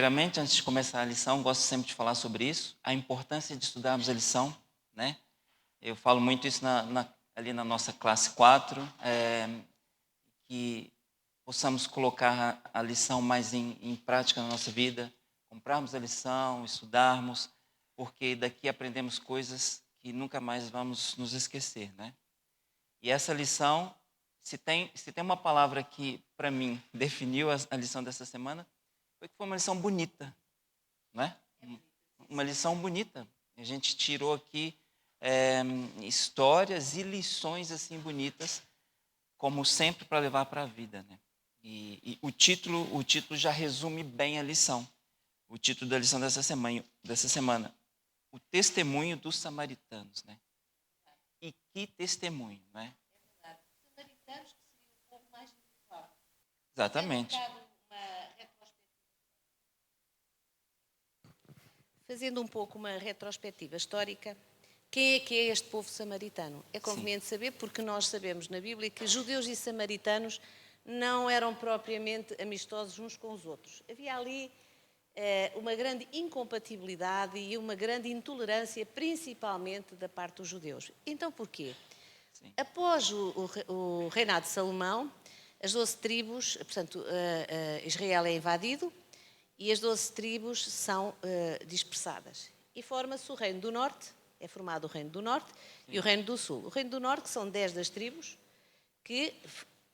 Primeiramente, antes de começar a lição, gosto sempre de falar sobre isso, a importância de estudarmos a lição, né? Eu falo muito isso ali na nossa classe 4, que possamos colocar a lição mais em prática na nossa vida, comprarmos a lição, estudarmos, porque daqui aprendemos coisas que nunca mais vamos nos esquecer, né? E essa lição, se tem uma palavra que, para mim, definiu a lição dessa semana, foi que foi uma lição bonita, né? Uma lição bonita. A gente tirou aqui histórias e lições assim bonitas, como sempre, para levar para a vida, né? E o título já resume bem a lição. O título da lição dessa semana, o testemunho dos samaritanos, né? E que testemunho, né? Samaritanos, que seria um povo mais individual. Exatamente. Fazendo um pouco uma retrospectiva histórica, quem é que é este povo samaritano? É conveniente saber, porque nós sabemos na Bíblia que judeus e samaritanos não eram propriamente amistosos uns com os outros. Havia ali uma grande incompatibilidade e uma grande intolerância, principalmente da parte dos judeus. Então, porquê? Sim. Após o reinado de Salomão, as 12 tribos, portanto, Israel é invadido e as 12 tribos são dispersadas. E forma-se o Reino do Norte, é formado o Reino do Norte e o Reino do Sul. O Reino do Norte, que são 10 das tribos, que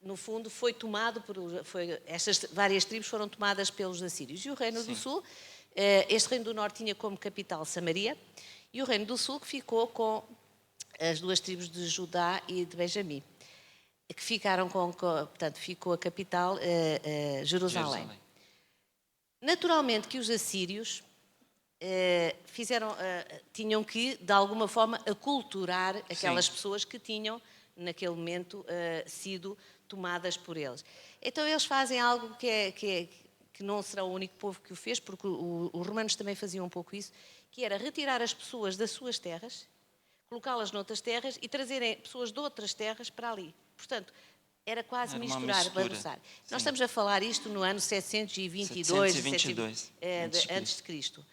no fundo foi tomado estas várias tribos foram tomadas pelos assírios. E o Reino do Sul, este Reino do Norte tinha como capital Samaria, e o Reino do Sul que ficou com as duas tribos de Judá e de Benjamim, que ficaram portanto, ficou a capital Jerusalém. Naturalmente que os assírios tinham que, de alguma forma, aculturar aquelas pessoas que tinham, naquele momento, sido tomadas por eles. Então eles fazem algo que não será o único povo que o fez, porque os romanos também faziam um pouco isso, que era retirar as pessoas das suas terras, colocá-las noutras terras e trazerem pessoas de outras terras para ali. Portanto, era quase misturar, bagunçar. Nós estamos a falar isto no ano 722, antes de Cristo.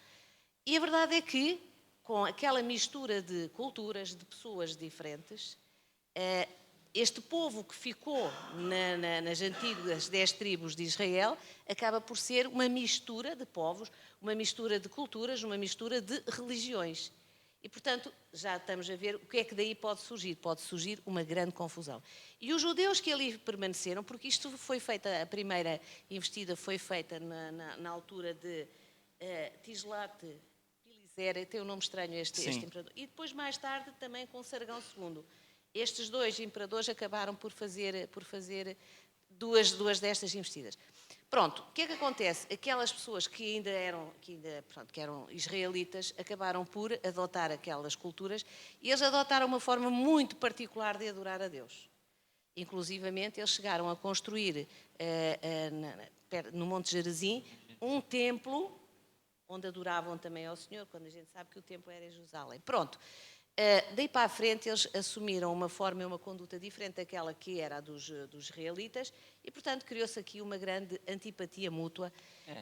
E a verdade é que, com aquela mistura de culturas, de pessoas diferentes, este povo que ficou nas antigas 10 tribos de Israel acaba por ser uma mistura de povos, uma mistura de culturas, uma mistura de religiões. E, portanto, já estamos a ver o que é que daí pode surgir. Pode surgir uma grande confusão. E os judeus que ali permaneceram, porque isto foi feita, a primeira investida foi feita na altura de Tislat-Pileser, tem um nome estranho este imperador. E depois, mais tarde, também com Sargão II. Estes dois imperadores acabaram por fazer duas destas investidas. Pronto, o que é que acontece? Aquelas pessoas que ainda eram israelitas acabaram por adotar aquelas culturas e eles adotaram uma forma muito particular de adorar a Deus. Inclusivamente, eles chegaram a construir no Monte Gerizim um templo onde adoravam também ao Senhor, quando a gente sabe que o templo era em Jerusalém. Pronto. Daí para a frente eles assumiram uma forma e uma conduta diferente daquela que era a dos israelitas e, portanto, criou-se aqui uma grande antipatia mútua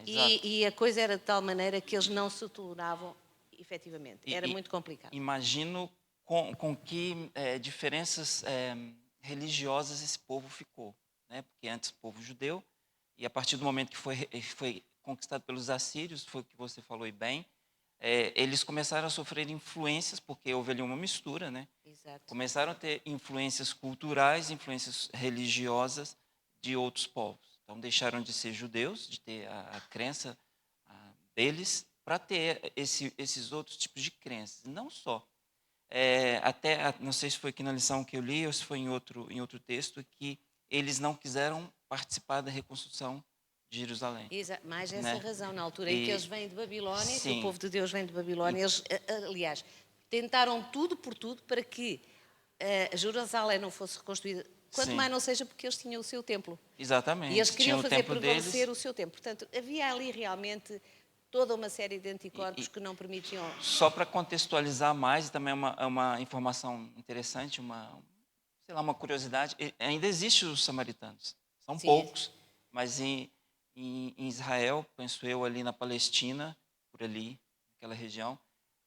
e a coisa era de tal maneira que eles não se toleravam efetivamente. Era muito complicado. Imagino com que diferenças religiosas esse povo ficou, né? Porque antes o povo judeu, e a partir do momento que foi conquistado pelos assírios, foi o que você falou e bem, eles começaram a sofrer influências, porque houve ali uma mistura, né? Exato. Começaram a ter influências culturais, influências religiosas de outros povos. Então, deixaram de ser judeus, de ter a crença deles, para ter esses outros tipos de crenças. Não só. Não sei se foi aqui na lição que eu li ou se foi em outro texto, que eles não quiseram participar da reconstrução de Jerusalém. Mais essa né? razão, na altura em que eles vêm de Babilónia, que o Sim. povo de Deus vem de Babilónia, eles, aliás, tentaram tudo por tudo para que Jerusalém não fosse reconstruída, quanto mais não seja porque eles tinham o seu templo. Exatamente. E eles queriam fazer prevalecer deles. o seu templo. Portanto, havia ali realmente toda uma série de anticorpos que não permitiam... Só para contextualizar mais, também é uma informação interessante, uma curiosidade, ainda existem os samaritanos. São poucos, mas em em Israel, penso eu, ali na Palestina, por ali, naquela região.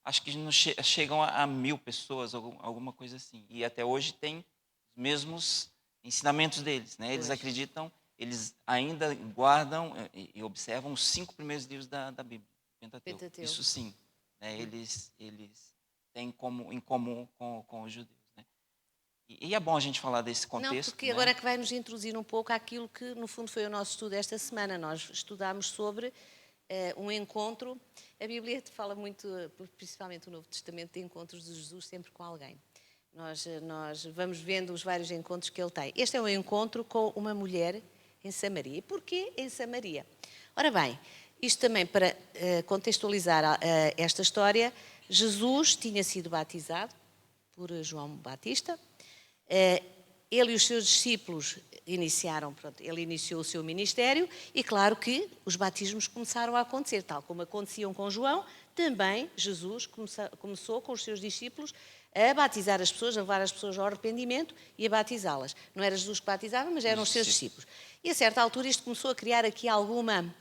Acho que não chegam a 1.000 pessoas, alguma coisa assim. E até hoje tem os mesmos ensinamentos deles, né? Eles Pois. acreditam, eles ainda guardam e observam os 5 primeiros livros da Bíblia, Pentateuco. Pentateuco. Isso sim, né? Eles têm em comum com os judeus, né? E é bom a gente falar desse Não, contexto, porque né? agora é que vai nos introduzir um pouco aquilo que, no fundo, foi o nosso estudo esta semana. Nós estudámos sobre um encontro. A Bíblia fala muito, principalmente o Novo Testamento, de encontros de Jesus sempre com alguém. Nós vamos vendo os vários encontros que ele tem. Este é um encontro com uma mulher em Samaria. E porquê em Samaria? Ora bem, isto também para contextualizar esta história, Jesus tinha sido batizado por João Batista. Ele e os seus discípulos ele iniciou o seu ministério e claro que os batismos começaram a acontecer, tal como aconteciam com João, também Jesus começou com os seus discípulos a batizar as pessoas, a levar as pessoas ao arrependimento e a batizá-las. Não era Jesus que batizava, mas eram os seus discípulos. E a certa altura isto começou a criar aqui alguma...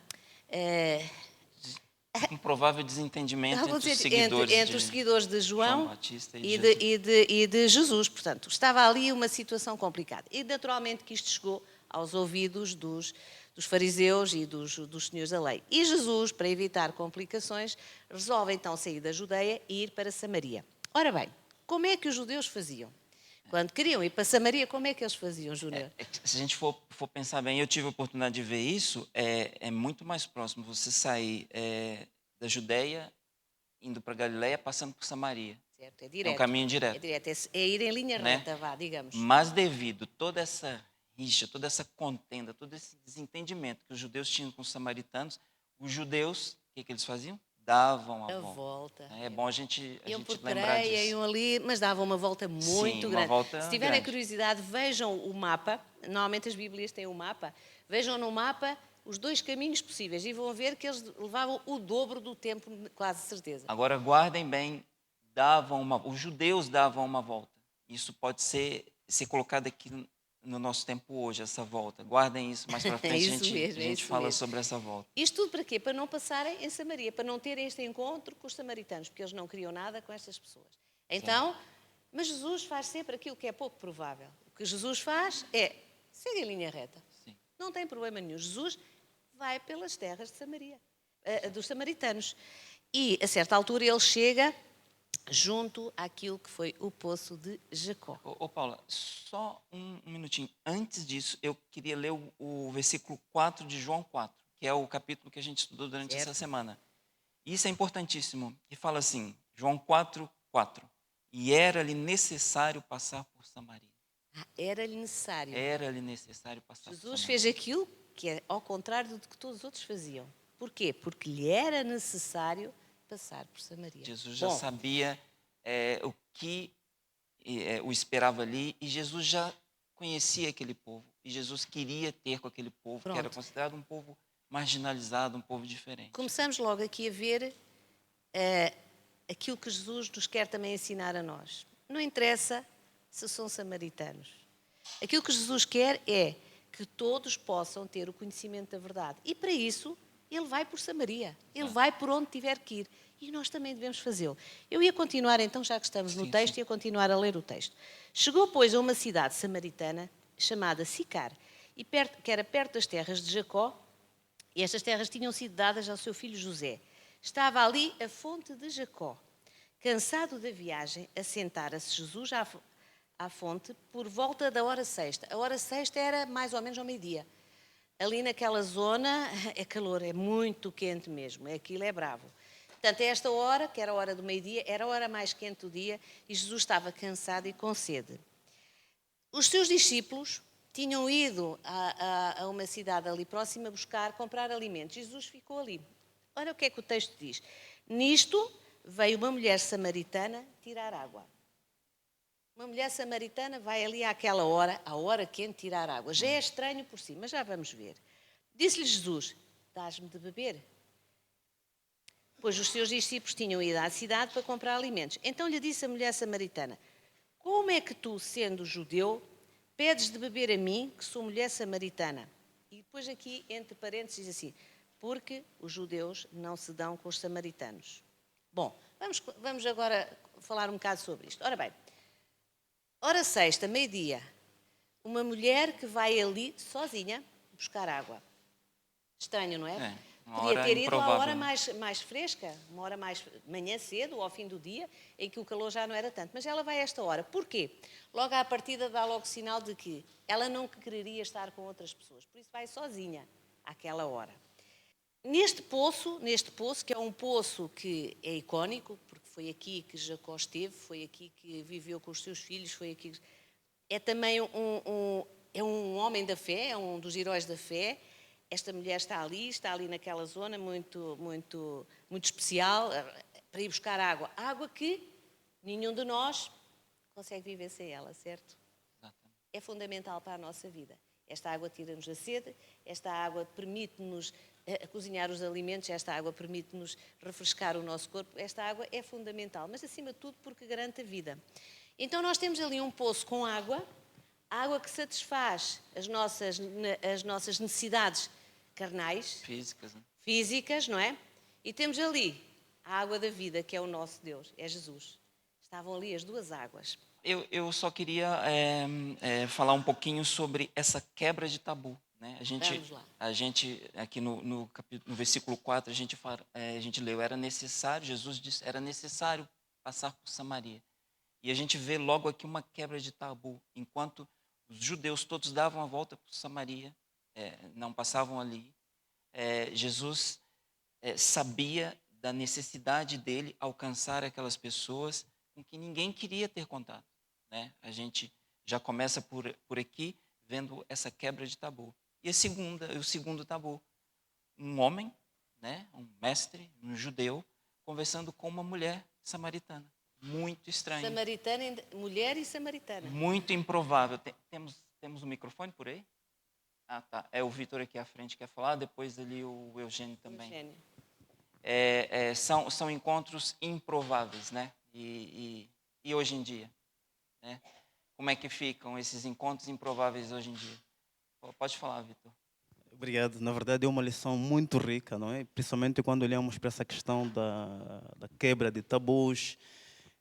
Um provável desentendimento entre os seguidores de João Batista e de Jesus. Portanto, estava ali uma situação complicada. E naturalmente que isto chegou aos ouvidos dos fariseus e dos senhores da lei. E Jesus, para evitar complicações, resolve então sair da Judeia e ir para Samaria. Ora bem, como é que os judeus faziam? Quando queriam ir para Samaria, como é que eles faziam, Júnior? Se a gente for pensar bem, eu tive a oportunidade de ver isso, é muito mais próximo você sair da Judeia, indo para Galileia, passando por Samaria. Certo, é direto. É um caminho direto. É direto, é ir em linha né? reta, vá, digamos. Mas devido toda essa rixa, toda essa contenda, todo esse desentendimento que os judeus tinham com os samaritanos, os judeus, o que eles faziam? Davam a volta. É bom a gente por lembrar Pereia, disso. Iam ali, mas davam uma volta muito grande. Volta Se tiverem grande. curiosidade, vejam o mapa. Normalmente as Bíblias têm o mapa. Vejam no mapa os 2 caminhos possíveis e vão ver que eles levavam o dobro do tempo, quase certeza. Agora guardem bem, os judeus davam uma volta. Isso pode ser colocado aqui no nosso tempo hoje, essa volta. Guardem isso mais para frente, a gente fala sobre essa volta. Isto tudo para quê? Para não passarem em Samaria, para não terem este encontro com os samaritanos, porque eles não queriam nada com estas pessoas. Então, mas Jesus faz sempre aquilo que é pouco provável. O que Jesus faz é, segue em linha reta. Sim. Não tem problema nenhum. Jesus vai pelas terras de Samaria, dos samaritanos. E, a certa altura, ele chega junto àquilo que foi o poço de Jacó. Paula, só um minutinho. Antes disso, eu queria ler o versículo 4 de João 4, que é o capítulo que a gente estudou durante essa semana. Isso é importantíssimo. E fala assim, João 4, 4. E era-lhe necessário passar por Samaria. Era-lhe necessário. Era-lhe necessário passar por Samaria. Jesus fez aquilo que é ao contrário do que todos os outros faziam. Porquê? Porque lhe era necessário passar por Samaria. Jesus já sabia o que o esperava ali e Jesus já conhecia aquele povo. E Jesus queria ter com aquele povo, que era considerado um povo marginalizado, um povo diferente. Começamos logo aqui a ver aquilo que Jesus nos quer também ensinar a nós. Não interessa se são samaritanos. Aquilo que Jesus quer é que todos possam ter o conhecimento da verdade. E para isso, ele vai por Samaria. Ele vai por onde tiver que ir. E nós também devemos fazê-lo. Eu ia continuar então, já que estamos no texto, ia continuar a ler o texto. Chegou, pois, a uma cidade samaritana chamada Sicar, que era perto das terras de Jacó, e estas terras tinham sido dadas ao seu filho José. Estava ali a fonte de Jacó. Cansado da viagem, assentara-se Jesus à fonte por volta da hora sexta. A hora sexta era mais ou menos ao meio-dia. Ali naquela zona é calor, é muito quente mesmo, aquilo é bravo. Portanto, a esta hora, que era a hora do meio-dia, era a hora mais quente do dia e Jesus estava cansado e com sede. Os seus discípulos tinham ido a uma cidade ali próxima comprar alimentos. Jesus ficou ali. Olha o que é que o texto diz. Nisto veio uma mulher samaritana tirar água. Uma mulher samaritana vai ali àquela hora, à hora quente, tirar água. Já é estranho por si, mas já vamos ver. Disse-lhe Jesus, dás-me de beber? Pois os seus discípulos tinham ido à cidade para comprar alimentos. Então lhe disse a mulher samaritana, como é que tu, sendo judeu, pedes de beber a mim, que sou mulher samaritana? E depois aqui, entre parênteses, diz assim, porque os judeus não se dão com os samaritanos. Bom, vamos agora falar um bocado sobre isto. Ora bem, hora sexta, meio-dia, uma mulher que vai ali sozinha buscar água. Estranho, não é? Podia ter ido à hora mais fresca, uma hora mais manhã cedo ou ao fim do dia, em que o calor já não era tanto. Mas ela vai a esta hora. Porquê? Logo à partida dá logo sinal de que ela não quereria estar com outras pessoas. Por isso vai sozinha àquela hora. Neste poço, que é um poço que é icónico, porque foi aqui que Jacó esteve, foi aqui que viveu com os seus filhos, foi aqui. É também um homem da fé, é um dos heróis da fé. Esta mulher está ali naquela zona muito, muito, muito especial para ir buscar água. Água que nenhum de nós consegue viver sem ela, certo? É fundamental para a nossa vida. Esta água tira-nos a sede, esta água permite-nos cozinhar os alimentos, esta água permite-nos refrescar o nosso corpo. Esta água é fundamental, mas acima de tudo porque garante a vida. Então nós temos ali um poço com água que satisfaz as nossas necessidades carnais, físicas, não é? E temos ali a água da vida, que é o nosso Deus, é Jesus. Estavam ali as duas águas. Eu só queria falar um pouquinho sobre essa quebra de tabu. Né? A gente aqui no versículo 4, a gente leu, Jesus disse, era necessário passar por Samaria. E a gente vê logo aqui uma quebra de tabu. Enquanto os judeus todos davam a volta por Samaria, não passavam ali, Jesus sabia da necessidade dele alcançar aquelas pessoas com que ninguém queria ter contato. Né? A gente já começa por aqui vendo essa quebra de tabu. E o segundo tabu, um homem, né, um mestre, um judeu, conversando com uma mulher samaritana. Muito estranho. Samaritana, mulher e samaritana. Muito improvável. Temos um microfone por aí? Ah, tá. É o Vitor aqui à frente que quer falar, depois ali o Eugênio também. São encontros improváveis, né? E hoje em dia? Né? Como é que ficam esses encontros improváveis hoje em dia? Pode falar, Vitor. Obrigado. Na verdade, é uma lição muito rica, não é? Principalmente quando olhamos para essa questão da quebra de tabus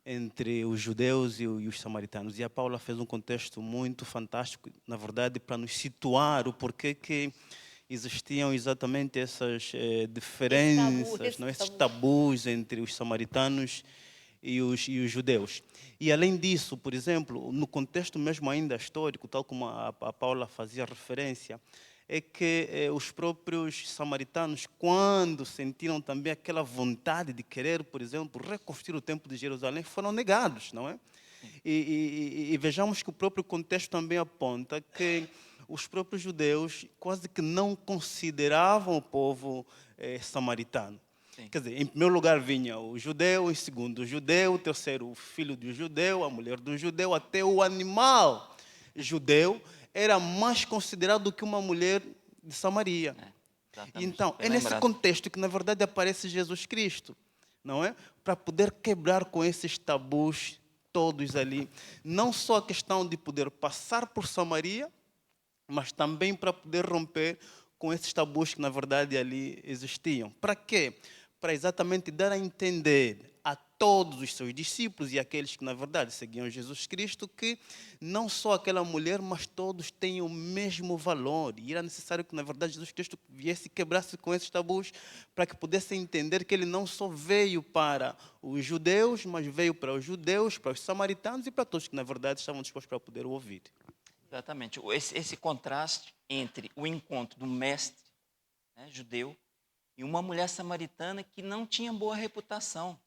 entre os judeus e os samaritanos. E a Paula fez um contexto muito fantástico, na verdade, para nos situar o porquê que existiam exatamente essas diferenças, esses tabus entre os samaritanos e os judeus. E além disso, por exemplo, no contexto mesmo ainda histórico, tal como a Paula fazia referência, é que os próprios samaritanos, quando sentiram também aquela vontade de querer, por exemplo, reconstruir o templo de Jerusalém, foram negados, não é? E vejamos que o próprio contexto também aponta que os próprios judeus quase que não consideravam o povo samaritano. Sim. Quer dizer, em primeiro lugar vinha o judeu, em segundo o judeu, terceiro o filho do judeu, a mulher do judeu, até o animal judeu era mais considerado do que uma mulher de Samaria. Então, é nesse contexto que, na verdade, aparece Jesus Cristo, não é? Para poder quebrar com esses tabus todos ali. Não só a questão de poder passar por Samaria, mas também para poder romper com esses tabus que, na verdade, ali existiam. Para quê? Para exatamente dar a entender a todos os seus discípulos e aqueles que, na verdade, seguiam Jesus Cristo, que não só aquela mulher, mas todos têm o mesmo valor. E era necessário que, na verdade, Jesus Cristo viesse e quebrasse com esses tabus para que pudessem entender que ele não só veio para os judeus, mas veio para os judeus, para os samaritanos e para todos que, na verdade, estavam dispostos para poder o ouvir. Exatamente. Esse contraste entre o encontro do mestre, né, judeu e uma mulher samaritana que não tinha boa reputação.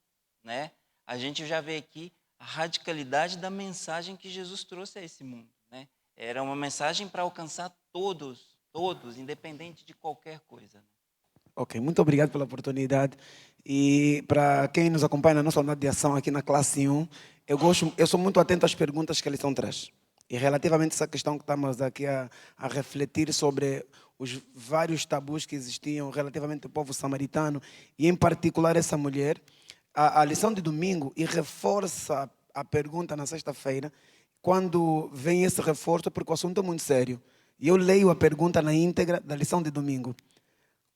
Né? A gente já vê aqui a radicalidade da mensagem que Jesus trouxe a esse mundo. Né? Era uma mensagem para alcançar todos, independente de qualquer coisa. Né? Ok, muito obrigado pela oportunidade. E para quem nos acompanha na nossa unidade de ação aqui na classe 1, eu sou muito atento às perguntas que a lição traz. E relativamente a essa questão que estamos aqui a refletir sobre os vários tabus que existiam relativamente ao povo samaritano, e em particular essa mulher, a lição de domingo e reforça a pergunta na sexta-feira, quando vem esse reforço, porque o assunto é muito sério. E eu leio a pergunta na íntegra da lição de domingo.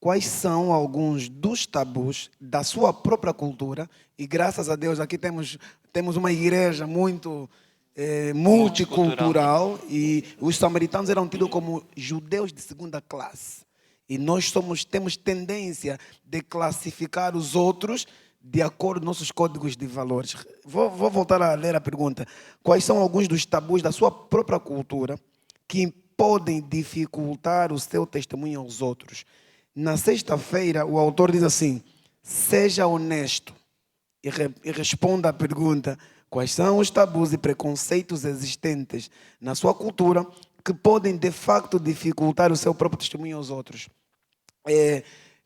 Quais são alguns dos tabus da sua própria cultura? E graças a Deus aqui temos uma igreja muito multicultural e os samaritanos eram tidos como judeus de segunda classe. E nós temos tendência de classificar os outros de acordo com nossos códigos de valores. Vou voltar a ler a pergunta. Quais são alguns dos tabus da sua própria cultura que podem dificultar o seu testemunho aos outros? Na sexta-feira, o autor diz assim: seja honesto e responda à pergunta: quais são os tabus e preconceitos existentes na sua cultura que podem, de facto, dificultar o seu próprio testemunho aos outros?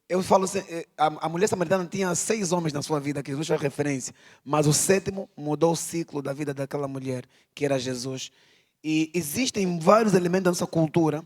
Eu falo assim, a mulher samaritana tinha 6 homens na sua vida, que Jesus faz referência, mas o 7º mudou o ciclo da vida daquela mulher, que era Jesus. E existem vários elementos da nossa cultura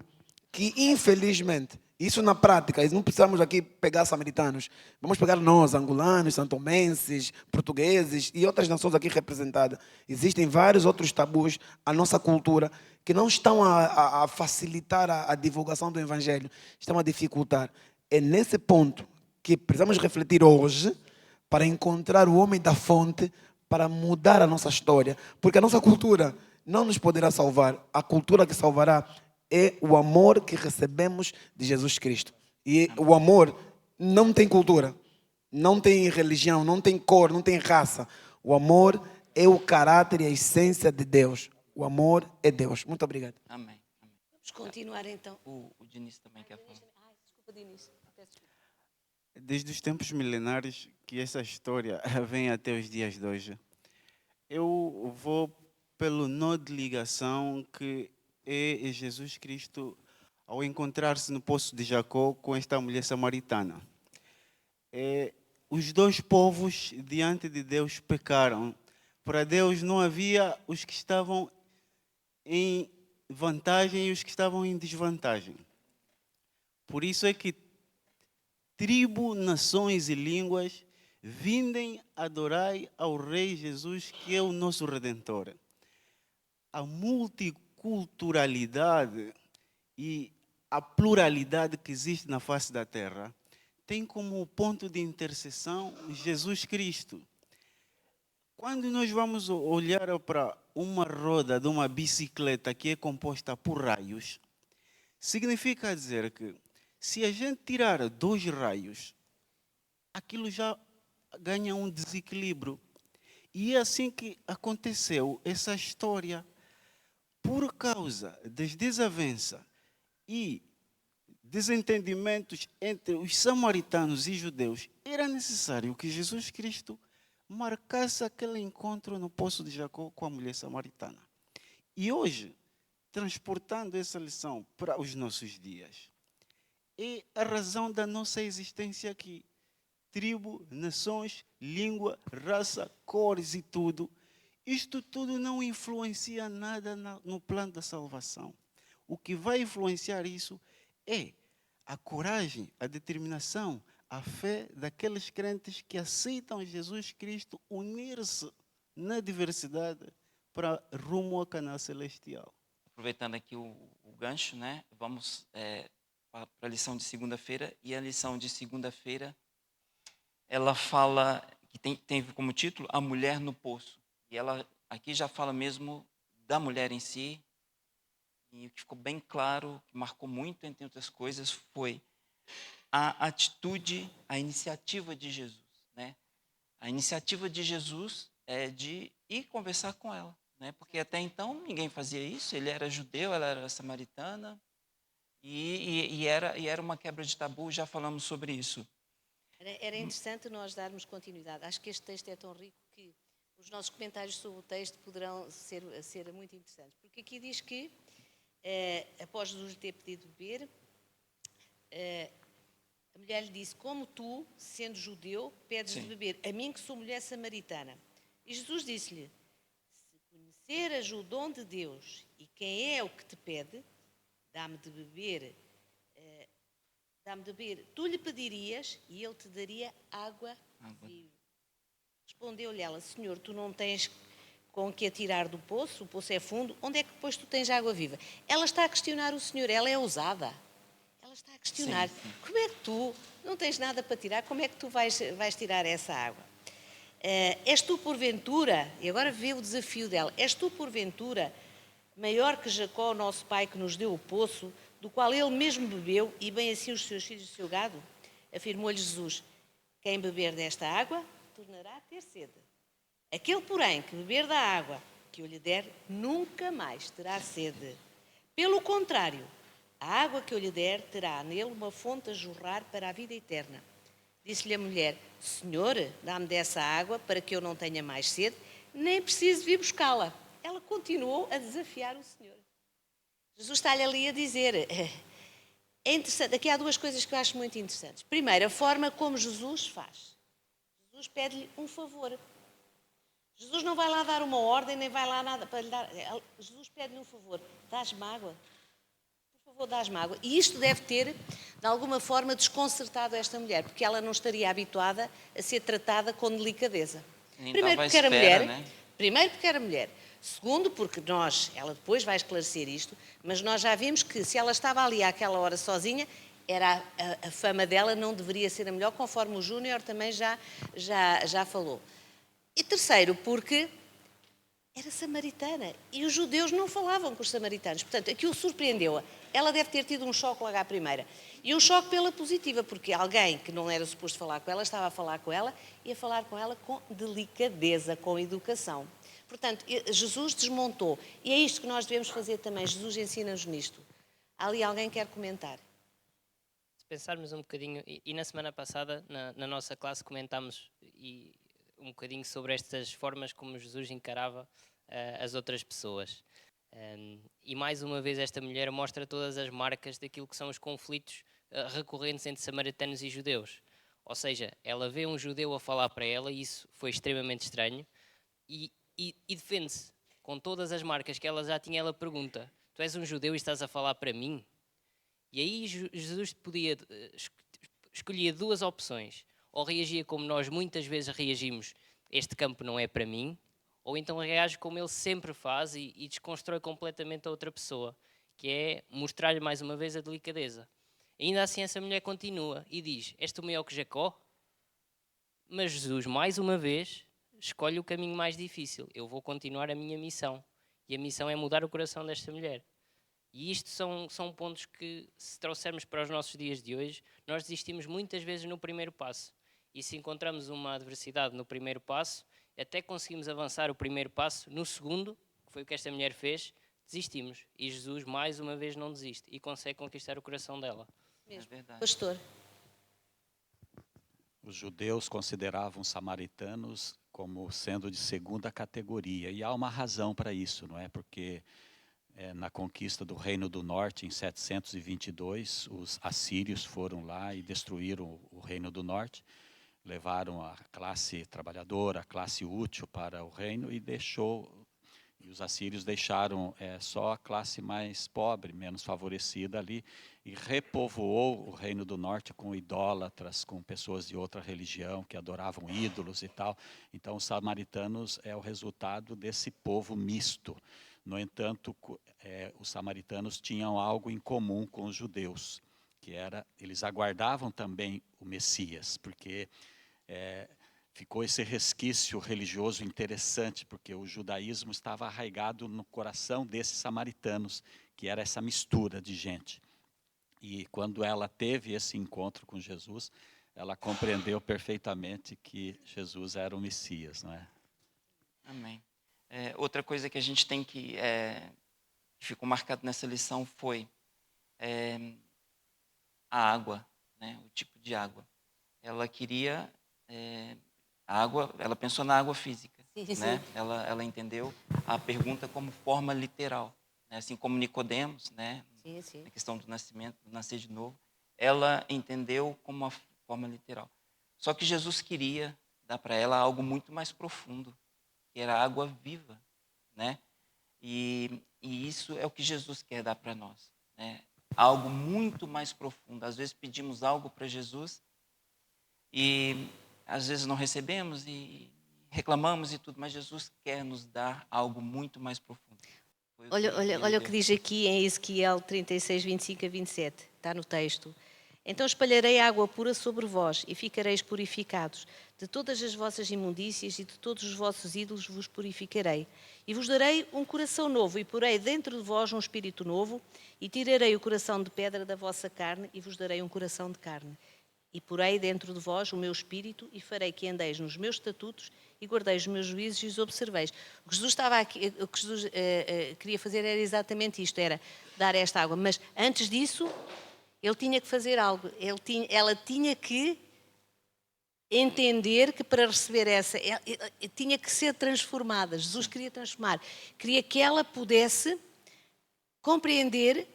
que, infelizmente, isso na prática, não precisamos aqui pegar samaritanos, vamos pegar nós, angolanos, santomenses, portugueses e outras nações aqui representadas. Existem vários outros tabus à nossa cultura que não estão a facilitar a divulgação do Evangelho, estão a dificultar. É nesse ponto que precisamos refletir hoje para encontrar o homem da fonte, para mudar a nossa história, porque a nossa cultura não nos poderá salvar. A cultura que salvará é o amor que recebemos de Jesus Cristo. E o amor não tem cultura, não tem religião, não tem cor, não tem raça. O amor é o caráter e a essência de Deus. O amor é Deus. Muito obrigado. Amém. Vamos continuar então. O Diniz também quer falar. Desculpa, Diniz. Peço desculpa. Desde os tempos milenares que essa história vem até os dias de hoje. Eu vou pelo nó de ligação que é Jesus Cristo ao encontrar-se no poço de Jacó com esta mulher samaritana. Os dois povos diante de Deus pecaram. Para Deus não havia os que estavam em vantagem e os que estavam em desvantagem. Por isso é que tribo, nações e línguas, vindem adorai ao Rei Jesus, que é o nosso Redentor. A multiculturalidade e a pluralidade que existe na face da terra tem como ponto de interseção Jesus Cristo. Quando nós vamos olhar para uma roda de uma bicicleta que é composta por raios, significa dizer que se a gente tirar 2 raios, aquilo já ganha um desequilíbrio. E é assim que aconteceu essa história. Por causa das desavenças e desentendimentos entre os samaritanos e judeus, era necessário que Jesus Cristo marcasse aquele encontro no poço de Jacó com a mulher samaritana. E hoje, transportando essa lição para os nossos dias, é a razão da nossa existência aqui. Tribo, nações, língua, raça, cores e tudo. Isto tudo não influencia nada no plano da salvação. O que vai influenciar isso é a coragem, a determinação, a fé daqueles crentes que aceitam Jesus Cristo unir-se na diversidade para rumo a Canaã celestial. Aproveitando aqui o gancho, né? Vamos para a lição de segunda-feira. E a lição de segunda-feira, ela fala, que tem como título, A Mulher no Poço. E ela aqui já fala mesmo da mulher em si. E o que ficou bem claro, que marcou muito, entre outras coisas, foi a atitude, a iniciativa de Jesus, né? A iniciativa de Jesus é de ir conversar com ela, né? Porque até então ninguém fazia isso. Ele era judeu, ela era samaritana, e era uma quebra de tabu. Já falamos sobre isso. Era interessante nós darmos continuidade. Acho que este texto é tão rico que os nossos comentários sobre o texto poderão ser muito interessantes. Porque aqui diz que, após Jesus lhe ter pedido beber, a mulher lhe disse: como tu, sendo judeu, pedes de beber, a mim que sou mulher samaritana. E Jesus disse-lhe: se conheceras o dom de Deus e quem é o que te pede, dá-me de beber, tu lhe pedirias e ele te daria água viva. Respondeu-lhe ela: Senhor, tu não tens com que a tirar do poço, o poço é fundo, onde é que depois tu tens água viva? Ela está a questionar o Senhor, ela é ousada. Ela está a questionar, Sim, sim. como é que tu não tens nada para tirar, como é que tu vais tirar essa água? És tu porventura, e agora vê o desafio dela, és tu porventura maior que Jacó, nosso pai, que nos deu o poço, do qual ele mesmo bebeu, e bem assim os seus filhos e o seu gado? Afirmou-lhe Jesus, quem beber desta água, tornará a ter sede. Aquele, porém, que beber da água que eu lhe der, nunca mais terá sede. Pelo contrário, a água que eu lhe der terá nele uma fonte a jorrar para a vida eterna. Disse-lhe a mulher, Senhor, dá-me dessa água para que eu não tenha mais sede, nem preciso vir buscá-la. Ela continuou a desafiar o Senhor. Jesus está-lhe ali a dizer, é interessante, aqui há duas coisas que eu acho muito interessantes. Primeiro, a forma como Jesus faz. Jesus pede-lhe um favor. Jesus não vai lá dar uma ordem, nem vai lá nada para lhe dar. Jesus pede-lhe um favor, dás-me água. Por favor, dás-me água. E isto deve ter, de alguma forma, desconcertado esta mulher, porque ela não estaria habituada a ser tratada com delicadeza. Nem Primeiro estava à porque era espera, mulher. né? Primeiro porque era mulher. Segundo, porque ela depois vai esclarecer isto, mas nós já vimos que se ela estava ali àquela hora sozinha, a fama dela não deveria ser a melhor, conforme o Júnior também já falou. E terceiro, porque era samaritana e os judeus não falavam com os samaritanos. Portanto, aquilo surpreendeu-a. Ela deve ter tido um choque logo à primeira. E um choque pela positiva, porque alguém que não era suposto falar com ela, estava a falar com ela e a falar com ela com delicadeza, com educação. Portanto, Jesus desmontou. E é isto que nós devemos fazer também. Jesus ensina-nos nisto. Há ali alguém que quer comentar? Se pensarmos um bocadinho, e na semana passada, na nossa classe, comentámos um bocadinho sobre estas formas como Jesus encarava as outras pessoas. E mais uma vez esta mulher mostra todas as marcas daquilo que são os conflitos recorrentes entre samaritanos e judeus. Ou seja, ela vê um judeu a falar para ela, e isso foi extremamente estranho, e defende-se. Com todas as marcas que ela já tinha, ela pergunta, tu és um judeu e estás a falar para mim? E aí Jesus escolhia duas opções. Ou reagia como nós muitas vezes reagimos, este campo não é para mim, ou então reage como ele sempre faz e desconstrói completamente a outra pessoa, que é mostrar-lhe mais uma vez a delicadeza. Ainda assim essa mulher continua e diz, és tu maior que Jacó? Mas Jesus, mais uma vez, escolhe o caminho mais difícil. Eu vou continuar a minha missão. E a missão é mudar o coração desta mulher. E isto são pontos que, se trouxermos para os nossos dias de hoje, nós desistimos muitas vezes no primeiro passo. E se encontramos uma adversidade no primeiro passo, até conseguimos avançar o primeiro passo, no segundo, que foi o que esta mulher fez, desistimos. E Jesus, mais uma vez, não desiste e consegue conquistar o coração dela. Mesmo. É verdade. Pastor. Os judeus consideravam os samaritanos como sendo de segunda categoria. E há uma razão para isso, não é? Porque na conquista do Reino do Norte, em 722, os assírios foram lá e destruíram o Reino do Norte, levaram a classe trabalhadora, a classe útil para o reino e os assírios deixaram só a classe mais pobre, menos favorecida ali, e repovoou o Reino do Norte com idólatras, com pessoas de outra religião que adoravam ídolos e tal. Então, os samaritanos é o resultado desse povo misto. No entanto, os samaritanos tinham algo em comum com os judeus, que era, eles aguardavam também o Messias, porque ficou esse resquício religioso interessante, porque o judaísmo estava arraigado no coração desses samaritanos, que era essa mistura de gente. E quando ela teve esse encontro com Jesus, ela compreendeu perfeitamente que Jesus era o Messias, não é? Amém. Outra coisa que a gente tem que ficou marcado nessa lição foi a água, né? O tipo de água. Ela queria a água, ela pensou na água física, Sim, né? sim. Ela entendeu a pergunta como forma literal, né? Assim como Nicodemos, né? Sim, sim. Na questão do nascimento, do nascer de novo, ela entendeu como uma forma literal. Só que Jesus queria dar para ela algo muito mais profundo, que era a água viva, né? E isso é o que Jesus quer dar para nós, né? Algo muito mais profundo. Às vezes pedimos algo para Jesus e às vezes não recebemos e reclamamos e tudo, mas Jesus quer nos dar algo muito mais profundo. Foi Olha, ele olha, olha o deu. que diz aqui em Ezequiel 36, 25 a 27. Está no texto. Então espalharei água pura sobre vós e ficareis purificados. De todas as vossas imundícias e de todos os vossos ídolos vos purificarei. E vos darei um coração novo e porei dentro de vós um espírito novo e tirarei o coração de pedra da vossa carne e vos darei um coração de carne. E porei dentro de vós o meu espírito e farei que andeis nos meus estatutos e guardeis os meus juízos e os observeis. O que Jesus estava aqui, o que Jesus queria fazer era exatamente isto, era dar esta água. Mas antes disso, ele tinha que fazer algo. Ela tinha que entender que para receber essa, tinha que ser transformada. Jesus queria transformar. Queria que ela pudesse compreender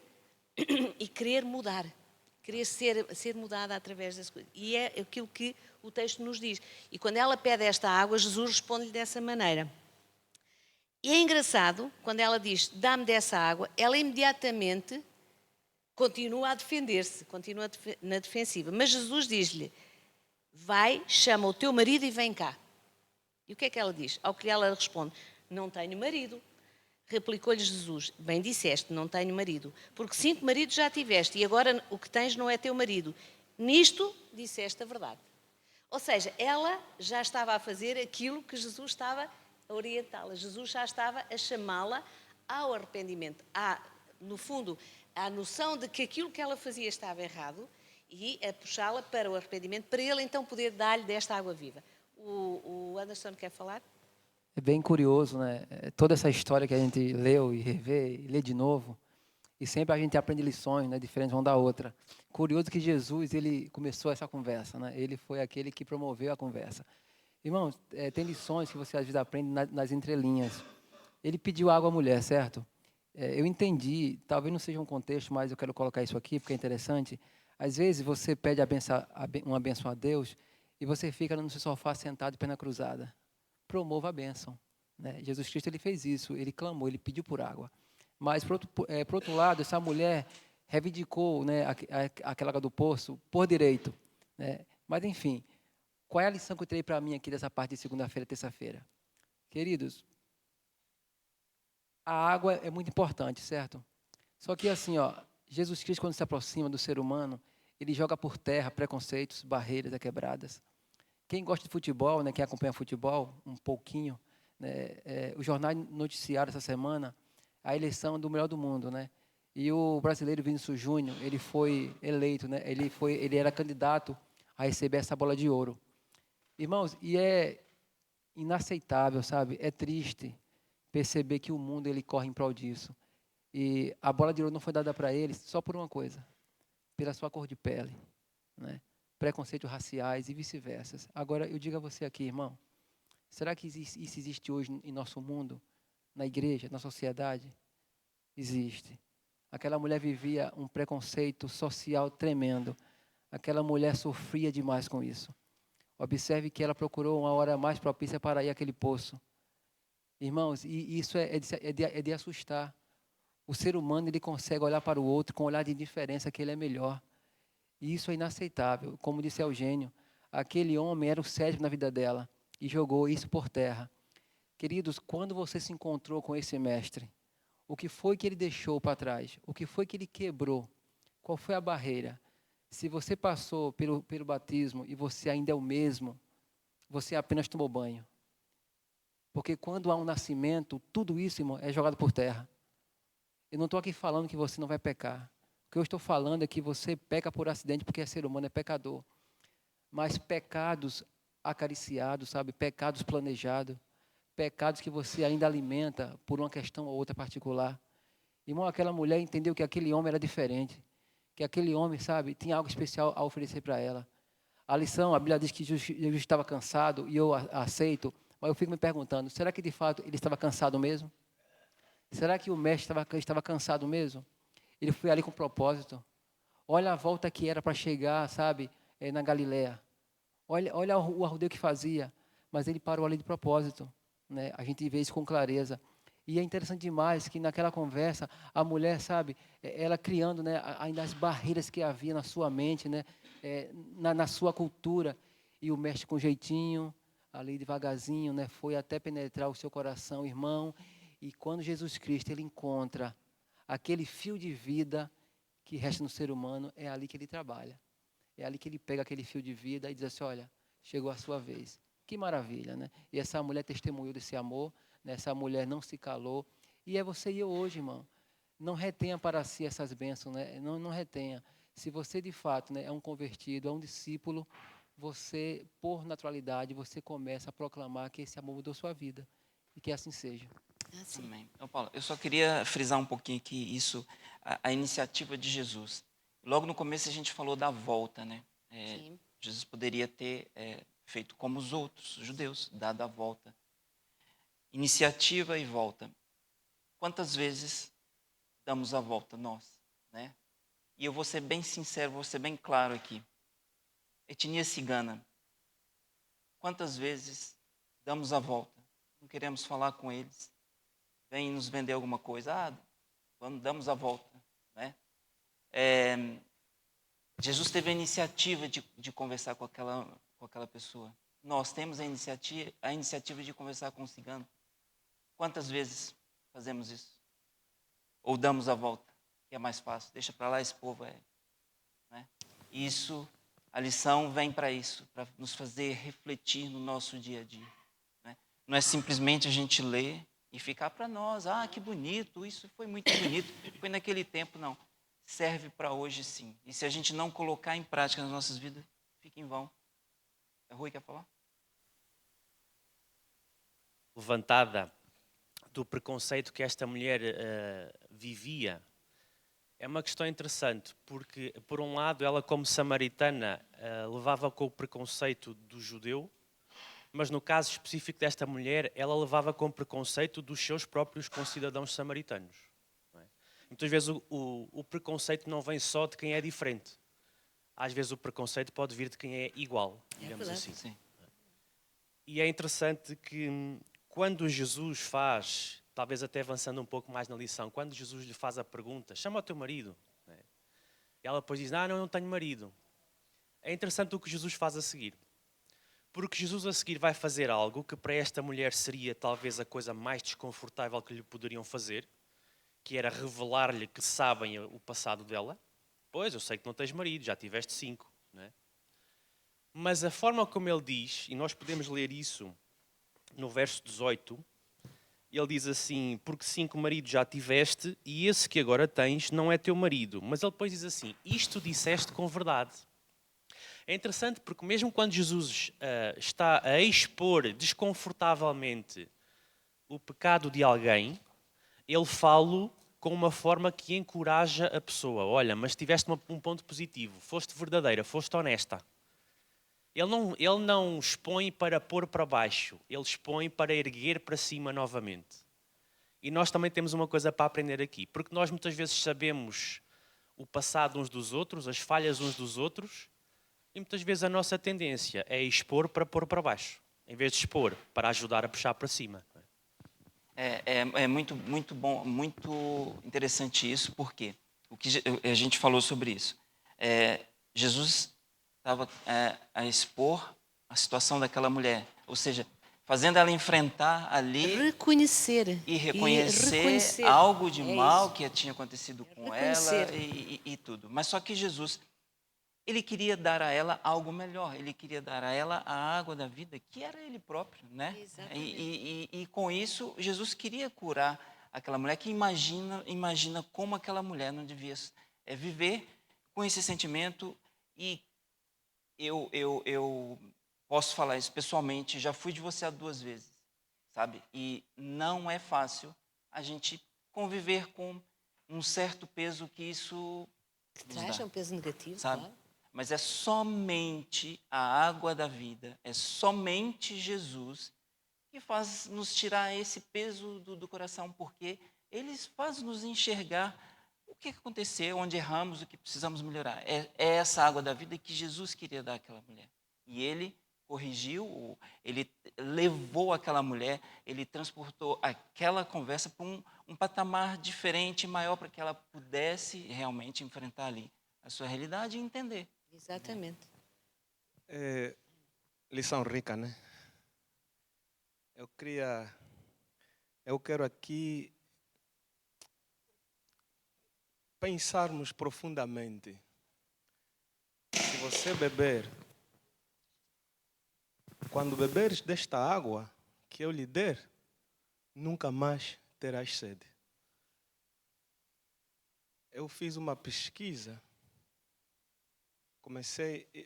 e querer mudar. Querer ser mudada através das coisas. E é aquilo que o texto nos diz. E quando ela pede esta água, Jesus responde-lhe dessa maneira. E é engraçado, quando ela diz, dá-me dessa água, ela imediatamente continua a defender-se, continua na defensiva. Mas Jesus diz-lhe, vai, chama o teu marido e vem cá. E o que é que ela diz? Ao que ela responde, não tenho marido. Replicou-lhe Jesus, bem disseste, não tenho marido, porque 5 maridos já tiveste e agora o que tens não é teu marido. Nisto disseste a verdade. Ou seja, ela já estava a fazer aquilo que Jesus estava a orientá-la. Jesus já estava a chamá-la ao arrependimento. No fundo, à noção de que aquilo que ela fazia estava errado e a puxá-la para o arrependimento, para ele então poder dar-lhe desta água viva. O Anderson quer falar? É bem curioso, né? Toda essa história que a gente leu e revê e lê de novo, e sempre a gente aprende lições, né, diferentes uma da outra. Curioso que Jesus, ele começou essa conversa, né? Ele foi aquele que promoveu a conversa. Irmãos, tem lições que você às vezes aprende nas entrelinhas. Ele pediu água à mulher, certo? Eu entendi, talvez não seja um contexto, mas eu quero colocar isso aqui porque é interessante. Às vezes você pede uma benção a Deus e você fica no seu sofá sentado de perna cruzada. Promova a bênção, né? Jesus Cristo ele fez isso, ele clamou, ele pediu por água. Mas, por outro lado, essa mulher reivindicou, né, aquela água do poço por direito, né? Mas, enfim, qual é a lição que eu tirei para mim aqui dessa parte de segunda-feira, terça-feira? Queridos, a água é muito importante, certo? Só que, assim, ó, Jesus Cristo, quando se aproxima do ser humano, ele joga por terra preconceitos, barreiras quebradas. Quem gosta de futebol, né, quem acompanha futebol um pouquinho, né, o jornal noticiaram essa semana a eleição do melhor do mundo, né? E o brasileiro Vinícius Júnior, ele foi eleito, né? Ele era candidato a receber essa bola de ouro. Irmãos, e é inaceitável, sabe? É triste perceber que o mundo ele corre em prol disso. E a bola de ouro não foi dada para ele só por uma coisa, pela sua cor de pele, né? Preconceitos raciais e vice-versa. Agora, eu digo a você aqui, irmão, será que isso existe hoje em nosso mundo, na igreja, na sociedade? Existe. Aquela mulher vivia um preconceito social tremendo. Aquela mulher sofria demais com isso. Observe que ela procurou uma hora mais propícia para ir àquele poço. Irmãos, e isso é de assustar. O ser humano ele consegue olhar para o outro com um olhar de indiferença que ele é melhor. E isso é inaceitável. Como disse Eugênio, aquele homem era o sétimo na vida dela e jogou isso por terra. Queridos, quando você se encontrou com esse mestre, o que foi que ele deixou para trás? O que foi que ele quebrou? Qual foi a barreira? Se você passou pelo batismo e você ainda é o mesmo, você apenas tomou banho. Porque quando há um nascimento, tudo isso, irmão, é jogado por terra. Eu não estou aqui falando que você não vai pecar. O que eu estou falando é que você peca por acidente porque é ser humano, é pecador. Mas pecados acariciados, sabe? Pecados planejados. Pecados que você ainda alimenta por uma questão ou outra particular. Irmão, aquela mulher entendeu que aquele homem era diferente. Que aquele homem, sabe, tinha algo especial a oferecer para ela. A lição, a Bíblia diz que Jesus estava cansado e eu aceito. Mas eu fico me perguntando, será que de fato ele estava cansado mesmo? Será que o mestre estava cansado mesmo? Ele foi ali com propósito. Olha a volta que era para chegar, sabe, na Galileia. Olha o arrodeio que fazia. Mas ele parou ali de propósito, né? A gente vê isso com clareza. E é interessante demais que naquela conversa, a mulher, sabe, ela criando, né, ainda as barreiras que havia na sua mente, né, na sua cultura. E o mestre com jeitinho, ali devagarzinho, né, foi até penetrar o seu coração, irmão. E quando Jesus Cristo ele encontra aquele fio de vida que resta no ser humano, é ali que ele trabalha. É ali que ele pega aquele fio de vida e diz assim, olha, chegou a sua vez. Que maravilha, né? E essa mulher testemunhou desse amor, né? Essa mulher não se calou. E é você e eu hoje, irmão. Não retenha para si essas bênçãos, né? Não retenha. Se você de fato, né, é um convertido, é um discípulo, você, por naturalidade, você começa a proclamar que esse amor mudou sua vida. E que assim seja. Assim. Amém. Ô, Paulo, eu só queria frisar um pouquinho aqui isso, a iniciativa de Jesus. Logo no começo a gente falou da volta, né? Sim. Jesus poderia ter feito como os outros judeus, dado a volta. Iniciativa e volta. Quantas vezes damos a volta nós, né? E eu vou ser bem sincero, vou ser bem claro aqui. Etnia cigana. Quantas vezes damos a volta? Não queremos falar com eles. Vem nos vender alguma coisa. Damos a volta, né? Jesus teve a iniciativa de conversar com aquela pessoa. Nós temos a iniciativa de conversar com o cigano. Quantas vezes fazemos isso? Ou damos a volta, que é mais fácil. Deixa para lá esse povo. Né? Isso, a lição vem para isso, para nos fazer refletir no nosso dia a dia. Né? Não é simplesmente a gente ler e ficar para nós. Que bonito, isso foi muito bonito. Foi naquele tempo, não. Serve para hoje, sim. E se a gente não colocar em prática nas nossas vidas, fica em vão. Rui, quer falar? Levantada do preconceito que esta mulher vivia, é uma questão interessante, porque, por um lado, ela, como samaritana, levava com o preconceito do judeu, mas no caso específico desta mulher, ela levava com o preconceito dos seus próprios concidadãos samaritanos. Não é? Muitas vezes o preconceito não vem só de quem é diferente. Às vezes o preconceito pode vir de quem é igual, digamos assim. Sim. E é interessante que quando Jesus faz, talvez até avançando um pouco mais na lição, quando Jesus lhe faz a pergunta, chama o teu marido. Não é? E ela depois diz, não tenho marido. É interessante o que Jesus faz a seguir. Porque Jesus a seguir vai fazer algo que para esta mulher seria talvez a coisa mais desconfortável que lhe poderiam fazer, que era revelar-lhe que sabem o passado dela. Pois, eu sei que não tens marido, já tiveste 5. Não é? Mas a forma como ele diz, e nós podemos ler isso no verso 18, ele diz assim, porque 5 maridos já tiveste e esse que agora tens não é teu marido. Mas ele depois diz assim, isto disseste com verdade. É interessante porque mesmo quando Jesus está a expor desconfortavelmente o pecado de alguém, ele fala com uma forma que encoraja a pessoa. Olha, mas tiveste um ponto positivo, foste verdadeira, foste honesta. Ele não expõe para pôr para baixo, ele expõe para erguer para cima novamente. E nós também temos uma coisa para aprender aqui, porque nós muitas vezes sabemos o passado uns dos outros, as falhas uns dos outros, e muitas vezes a nossa tendência é expor para pôr para baixo, em vez de expor para ajudar a puxar para cima. É muito, muito bom, muito interessante isso, porque o que a gente falou sobre isso. Jesus estava a expor a situação daquela mulher, ou seja, fazendo ela enfrentar ali Reconhecer. e reconhecer algo de mal que tinha acontecido com ela e tudo. Mas só que Jesus, ele queria dar a ela algo melhor, ele queria dar a ela a água da vida, que era ele próprio, né? E com isso, Jesus queria curar aquela mulher que imagina como aquela mulher não devia viver com esse sentimento. E eu posso falar isso pessoalmente, já fui divorciado 2 vezes, sabe? E não é fácil a gente conviver com um certo peso que isso traz um peso negativo, sabe? Claro. Mas é somente a água da vida, é somente Jesus que faz nos tirar esse peso do coração, porque ele faz nos enxergar o que aconteceu, onde erramos, o que precisamos melhorar. É essa água da vida que Jesus queria dar àquela mulher. E ele corrigiu, ele levou aquela mulher, ele transportou aquela conversa para um patamar diferente, maior, para que ela pudesse realmente enfrentar ali a sua realidade e entender. Exatamente. Lição rica, né? Eu quero aqui pensarmos profundamente. Se você beber, quando beberes desta água que eu lhe der, nunca mais terás sede. Eu fiz uma pesquisa,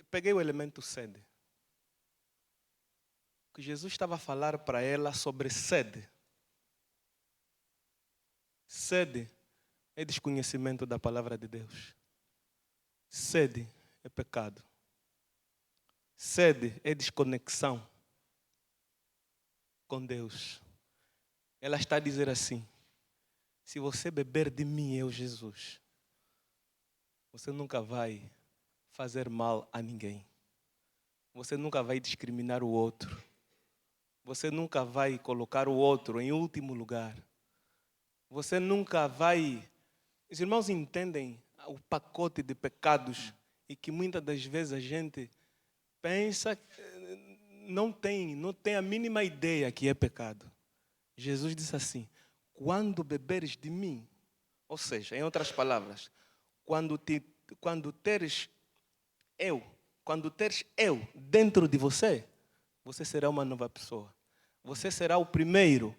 peguei o elemento sede. Que Jesus estava a falar para ela sobre sede. Sede é desconhecimento da palavra de Deus. Sede é pecado. Sede é desconexão com Deus. Ela está a dizer assim: se você beber de mim, eu, Jesus, você nunca vai fazer mal a ninguém. Você nunca vai discriminar o outro. Você nunca vai colocar o outro em último lugar. Você nunca vai... Os irmãos entendem o pacote de pecados e que muitas das vezes a gente pensa, não tem a mínima ideia que é pecado. Jesus disse assim: quando beberes de mim, ou seja, em outras palavras, quando teres eu dentro de você, você será uma nova pessoa. Você será o primeiro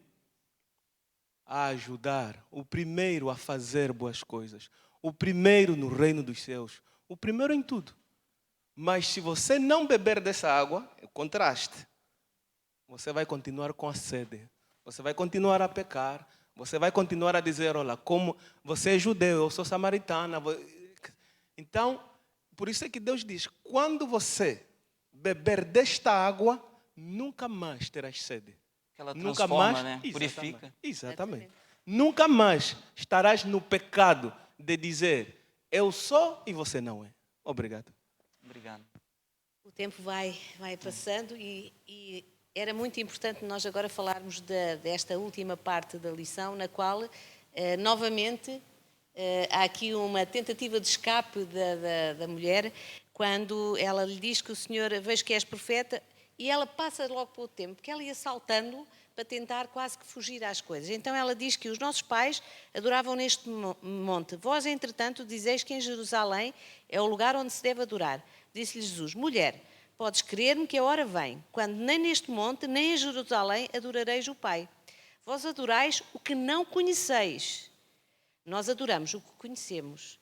a ajudar, o primeiro a fazer boas coisas, o primeiro no reino dos céus, o primeiro em tudo. Mas se você não beber dessa água, é o contraste. Você vai continuar com a sede. Você vai continuar a pecar. Você vai continuar a dizer: olha, como você é judeu, eu sou samaritana. Então, por isso é que Deus diz: quando você beber desta água, nunca mais terás sede. Ela Nunca transforma, mais, né? Purifica. Exatamente. Nunca mais estarás no pecado de dizer: eu sou e você não é. Obrigado. Obrigado. O tempo vai passando e era muito importante nós agora falarmos desta última parte da lição, na qual, novamente, há aqui uma tentativa de escape da mulher, quando ela lhe diz que o Senhor, vejo que és profeta, e ela passa logo para o tempo, porque ela ia saltando para tentar quase que fugir às coisas. Então ela diz que os nossos pais adoravam neste monte. Vós, entretanto, dizeis que em Jerusalém é o lugar onde se deve adorar. Disse-lhe Jesus: mulher, podes crer-me que a hora vem, quando nem neste monte, nem em Jerusalém adorareis o Pai. Vós adorais o que não conheceis. Nós adoramos o que conhecemos,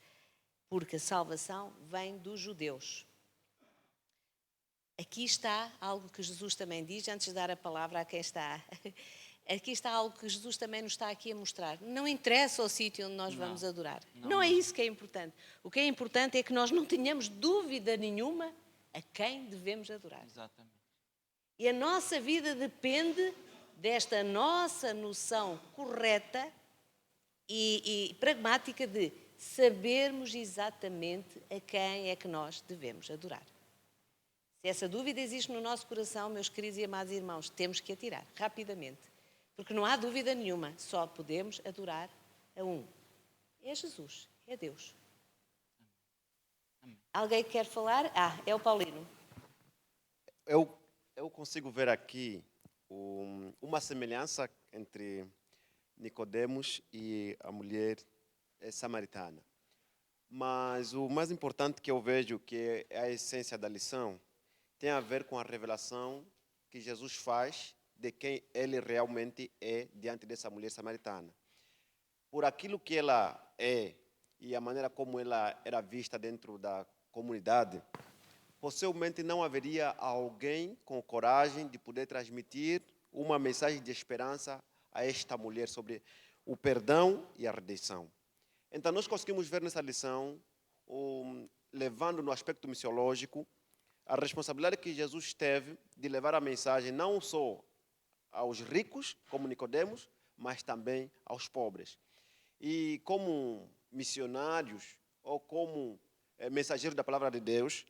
porque a salvação vem dos judeus. Aqui está algo que Jesus também diz, antes de dar a palavra a quem está. Aqui está algo que Jesus também nos está aqui a mostrar. Não interessa o sítio onde nós vamos adorar. Não é isso que é importante. O que é importante é que nós não tenhamos dúvida nenhuma a quem devemos adorar. Exatamente. E a nossa vida depende desta nossa noção correta e pragmática de sabermos exatamente a quem é que nós devemos adorar. Se essa dúvida existe no nosso coração, meus queridos e amados irmãos, temos que a tirar rapidamente. Porque não há dúvida nenhuma, só podemos adorar a um. É Jesus, é Deus. Alguém quer falar? É o Paulino. Eu consigo ver aqui uma semelhança entre Nicodemos e a mulher samaritana. Mas o mais importante que eu vejo, que é a essência da lição, tem a ver com a revelação que Jesus faz de quem ele realmente é diante dessa mulher samaritana. Por aquilo que ela é e a maneira como ela era vista dentro da comunidade, possivelmente não haveria alguém com coragem de poder transmitir uma mensagem de esperança a esta mulher sobre o perdão e a redenção. Então, nós conseguimos ver nessa lição, levando no aspecto missiológico, a responsabilidade que Jesus teve de levar a mensagem não só aos ricos, como Nicodemos, mas também aos pobres. E como missionários ou como mensageiros da palavra de Deus,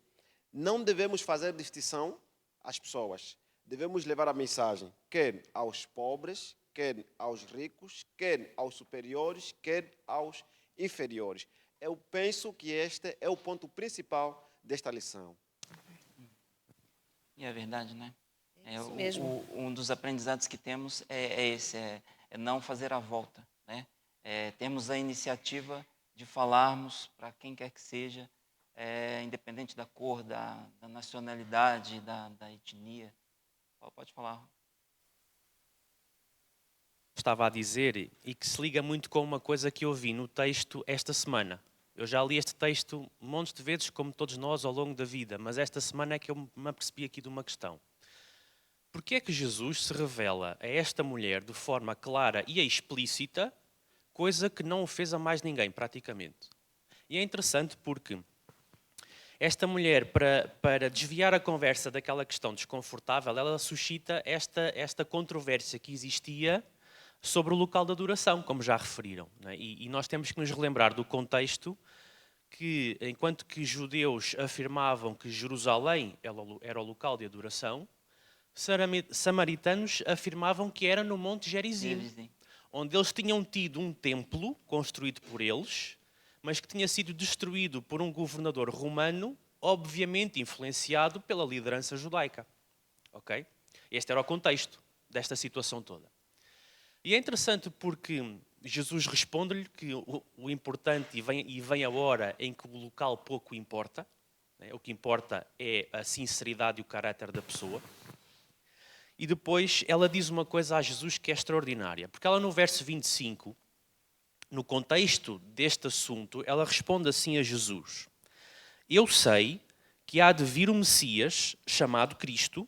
não devemos fazer distinção às pessoas. Devemos levar a mensagem, quer aos pobres, quer aos ricos, quer aos superiores, quer aos inferiores. Eu penso que este é o ponto principal desta lição. E é verdade, né? Isso mesmo. Um dos aprendizados que temos é esse, é não fazer a volta, né? Temos a iniciativa de falarmos para quem quer que seja, independente da cor, da nacionalidade, da etnia. Pode falar. Estava a dizer, e que se liga muito com uma coisa que eu vi no texto esta semana. Eu já li este texto montes de vezes, como todos nós, ao longo da vida, mas esta semana é que eu me apercebi aqui de uma questão. Porquê é que Jesus se revela a esta mulher de forma clara e explícita, coisa que não o fez a mais ninguém, praticamente? E é interessante porque esta mulher, para desviar a conversa daquela questão desconfortável, ela suscita esta controvérsia que existia sobre o local de adoração, como já referiram, né? E nós temos que nos relembrar do contexto que, enquanto que judeus afirmavam que Jerusalém era o local de adoração, samaritanos afirmavam que era no Monte Gerizim, onde eles tinham tido um templo construído por eles, mas que tinha sido destruído por um governador romano, obviamente influenciado pela liderança judaica. Ok? Este era o contexto desta situação toda. E é interessante porque Jesus responde-lhe que o importante e vem a hora em que o local pouco importa, né? O que importa é a sinceridade e o caráter da pessoa. E depois ela diz uma coisa a Jesus que é extraordinária, porque ela no verso 25, no contexto deste assunto, ela responde assim a Jesus: eu sei que há de vir o Messias, chamado Cristo.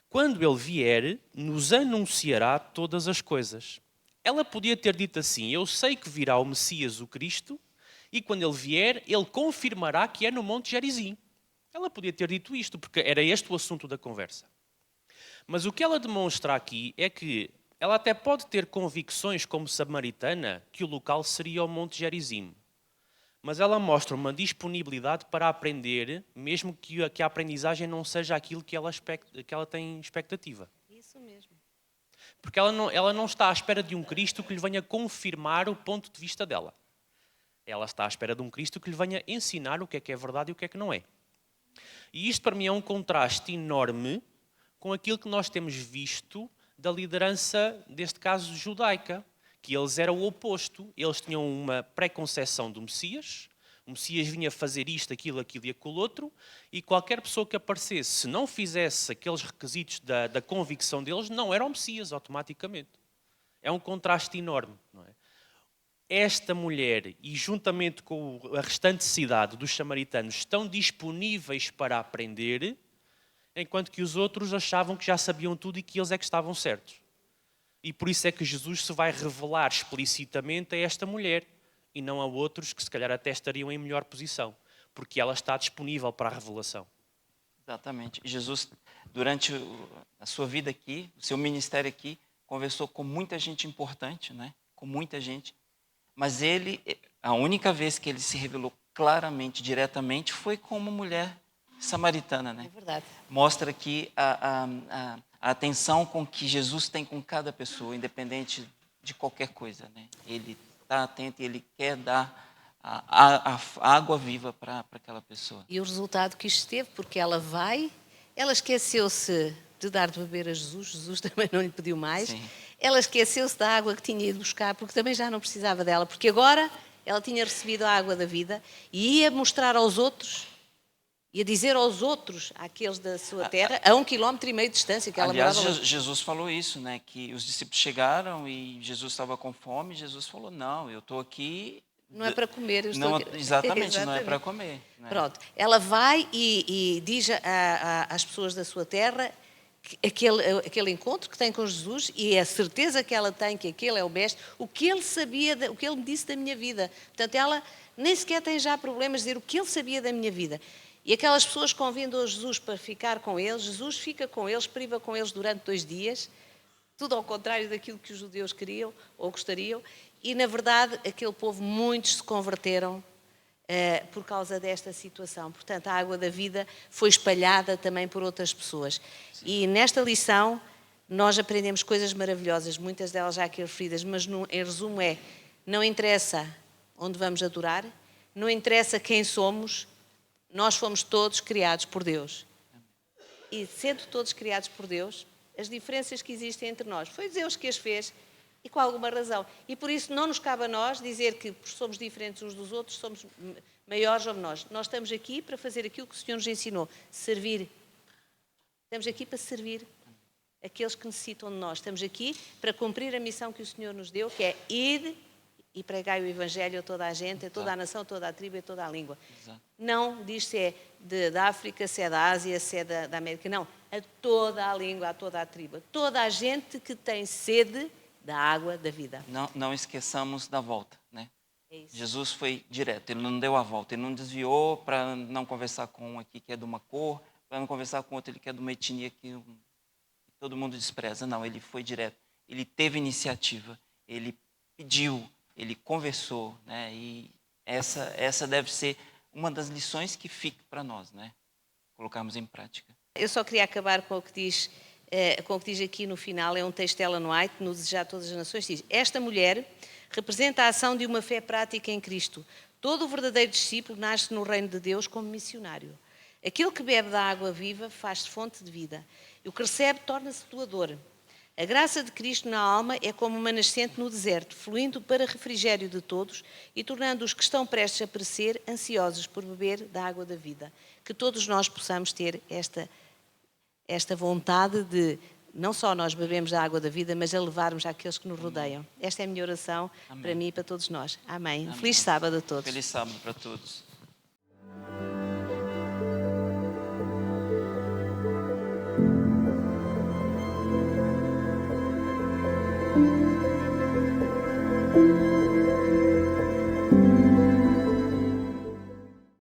Quando ele vier, nos anunciará todas as coisas. Ela podia ter dito assim: eu sei que virá o Messias, o Cristo, e quando ele vier, ele confirmará que é no Monte Gerizim. Ela podia ter dito isto, porque era este o assunto da conversa. Mas o que ela demonstra aqui é que ela até pode ter convicções como samaritana que o local seria o Monte Gerizim. Mas ela mostra uma disponibilidade para aprender, mesmo que a aprendizagem não seja aquilo que ela tem expectativa. Isso mesmo. Porque ela não está à espera de um Cristo que lhe venha confirmar o ponto de vista dela. Ela está à espera de um Cristo que lhe venha ensinar o que é verdade e o que não é. E isto para mim é um contraste enorme com aquilo que nós temos visto da liderança, neste caso judaica, que eles eram o oposto. Eles tinham uma preconceção do Messias. O Messias vinha fazer isto, aquilo e aquilo outro, e qualquer pessoa que aparecesse, se não fizesse aqueles requisitos da convicção deles, não era o Messias automaticamente. É um contraste enorme, não é? Esta mulher, e juntamente com a restante cidade dos samaritanos, estão disponíveis para aprender, enquanto que os outros achavam que já sabiam tudo e que eles é que estavam certos. E por isso é que Jesus se vai revelar explicitamente a esta mulher e não a outros que se calhar até estariam em melhor posição, porque ela está disponível para a revelação. Exatamente. Jesus, durante a sua vida aqui, o seu ministério aqui, conversou com muita gente importante, né? Com muita gente. Mas a única vez que ele se revelou claramente, diretamente, foi com uma mulher samaritana, né? É verdade. Mostra aqui a atenção com que Jesus tem com cada pessoa, independente de qualquer coisa, né? Ele está atento e ele quer dar a água viva para aquela pessoa. E o resultado que isto teve, porque ela esqueceu-se de dar de beber a Jesus, Jesus também não lhe pediu mais. Sim. Ela esqueceu-se da água que tinha ido buscar, porque também já não precisava dela, porque agora ela tinha recebido a água da vida e ia mostrar aos outros, ia dizer aos outros, àqueles da sua terra, a 1,5 km de distância que ela morava. Aliás, Jesus falou isso, né? Que os discípulos chegaram e Jesus estava com fome, e Jesus falou: não, eu estou aqui. Não é para comer, eu estou não, aqui. Exatamente, não é para comer. Né? Pronto, ela vai e diz às pessoas da sua terra aquele encontro que tem com Jesus e a certeza que ela tem que aquele é o mestre, o que ele sabia, o que ele me disse da minha vida. Portanto, ela nem sequer tem já problemas de dizer o que ele sabia da minha vida. E aquelas pessoas convidam a Jesus para ficar com eles, Jesus fica com eles, priva com eles durante 2 dias, tudo ao contrário daquilo que os judeus queriam ou gostariam, e na verdade aquele povo, muitos se converteram por causa desta situação. Portanto, a água da vida foi espalhada também por outras pessoas. Sim. E nesta lição nós aprendemos coisas maravilhosas, muitas delas já aqui referidas, mas em resumo não interessa onde vamos adorar, não interessa quem somos, nós fomos todos criados por Deus. e sendo todos criados por Deus, as diferenças que existem entre nós, foi Deus que as fez e com alguma razão. E por isso não nos cabe a nós dizer que somos diferentes uns dos outros, somos maiores ou menores. Nós estamos aqui para fazer aquilo que o Senhor nos ensinou, servir. Estamos aqui para servir aqueles que necessitam de nós. Estamos aqui para cumprir a missão que o Senhor nos deu, que é ir e pregai o Evangelho a toda a gente, a toda a nação, a toda a tribo e a toda a língua. Exato. Não diz se é da África, se é da Ásia, se é da América. Não, a toda a língua, a toda a tribo. A toda a gente que tem sede da água da vida. Não esqueçamos da volta, né? É isso. Jesus foi direto, ele não deu a volta, ele não desviou para não conversar com um aqui que é de uma cor, para não conversar com outro que é de uma etnia que todo mundo despreza. Não, ele foi direto, ele teve iniciativa, ele pediu, ele conversou, né? E essa deve ser uma das lições que fica para nós, né? Colocarmos em prática. Eu só queria acabar com o que diz aqui no final, é um texto de Ellen White, no Desejar Todas as Nações, diz: esta mulher representa a ação de uma fé prática em Cristo. Todo o verdadeiro discípulo nasce no reino de Deus como missionário. Aquele que bebe da água viva faz-se fonte de vida. E o que recebe torna-se doador. A graça de Cristo na alma é como uma nascente no deserto, fluindo para refrigério de todos e tornando os que estão prestes a perecer ansiosos por beber da água da vida. Que todos nós possamos ter esta vontade de não só nós bebemos da água da vida, mas a levarmos àqueles que nos rodeiam. Esta é a minha oração para mim e para todos nós. Amém. Amém. Feliz sábado a todos. Feliz sábado para todos. Thank you.